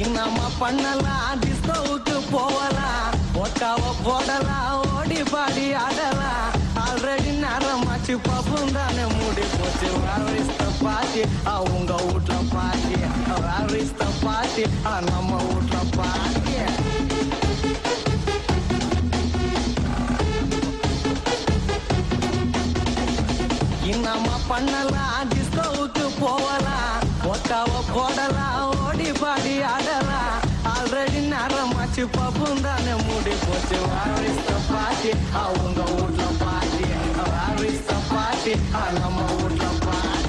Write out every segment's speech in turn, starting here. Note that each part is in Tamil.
இன்னமா பண்ணலாம் டிஸ்கோவுக்கு போகலாம் ஒக்காவ போடலாம் ஓடி பாடி ஆடலாம் ஆல்ரெடி நேரமாச்சு பப்பும் தானே மூடி போச்சு வேற பாட்டி உங்க வீட்டுல பாட்டி வேற பாட்டி நம்ம வீட்டுல பாட்டி இன்னமா பண்ணலாம் டிஸ்கோவுக்கு போகலாம் ஒக்காவ போடலாம் ஓடி பாடி ஆடலாம் ஆல்ரெடி நேரமாச்சு பப்பும் தானே மூடி போச்சு வேற பாட்டி உங்க வீட்டுல பாட்டி வேற பாட்டி நம்ம வீட்டுல பாட்டி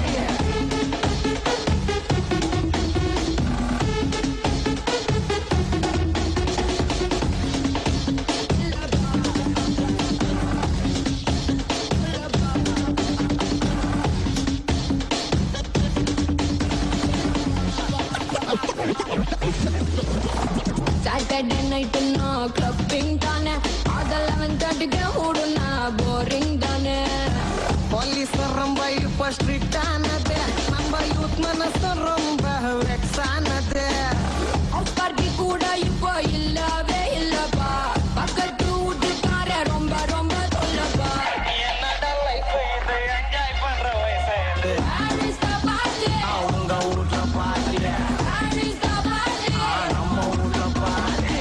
Saturday night na clubbing dane adal 11:30 ke huduna boring dane police romba ipa strict anade namba youth manasu romba vex anade offer ki kuda ipo illave illapa pakkattu udukare romba romba tollapa enada life idu enjoy pandra vayasa where is the party avunga ootla party where is the party namma ootla party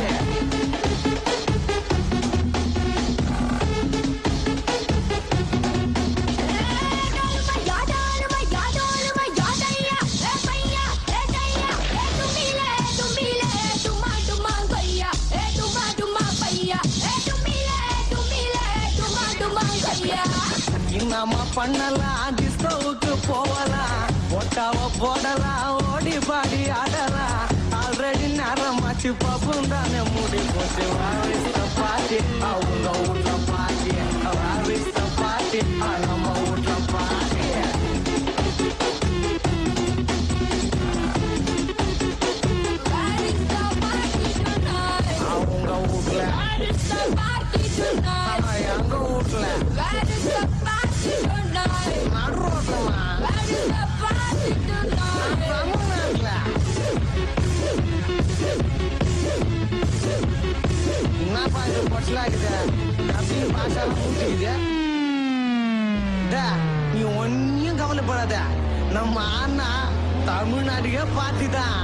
இன்னமா பண்ணலாம் டிஸ்கோவுக்கு போகலாம் ஒட்டாவ போடலாம் ஓடி பாடி ஆடலாம் ஆல்ரெடி நேரமாச்சு பப்பும் தானே மூடி போச்சு வேற பாட்டி அவங்க வீட்டுல பாட்டி வேற பாட்டி நம்ம வீட்டுல பாட்டி அவங்க வீட்டுல எங்க வீட்டுல நடுரோட்டமா தமிழ்நாட்டுல என்னப்பா இது பொட்டலாக்குது அப்படின்னு பாஷா ஊட்டிக்குது நீ ஒன்னும் கவலைப்படாத நம்ம அண்ணா தமிழ்நாட்டுக்கே பார்ட்டி தான்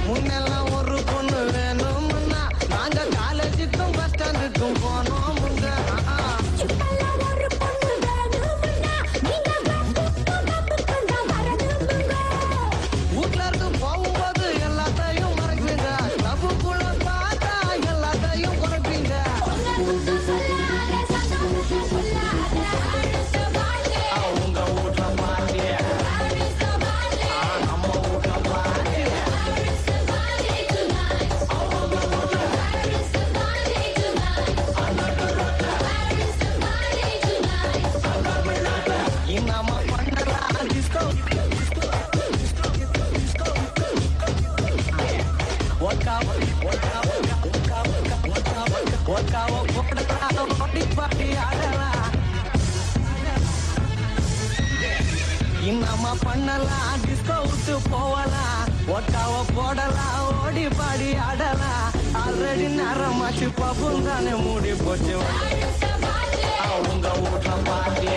முன்னெல்லாம் ஒரு பொண்ணு வேணும்னா நாங்க காலேஜுக்கும் பஸ் ஸ்டாண்டுக்கும் போனோம் முங்க வீட்டுல இருந்து போகும்போது எல்லாத்தையும் மறைக்குங்க தப்புக்குள்ள பார்த்தா எல்லாத்தையும் குறைப்பீங்க அவங்க வீட்டுல பாட்டி நம்ம வீட்டுல பாட்டி இன்னமா பண்ணலாம் டிஸ்கோ ஒக்காவ போடலாம் ஓடி பாடி ஆடலாம் இன்னமா பண்ணலாம் டிஸ்கோவுக்கு போகலாம் ஒக்காவ போடலாம் ஓடி பாடி ஆடலாம் ஆல்ரெடி நேரமாச்சு பப்பும் தானே மூடி போச்சு அவங்க வீட்டுல பாட்டி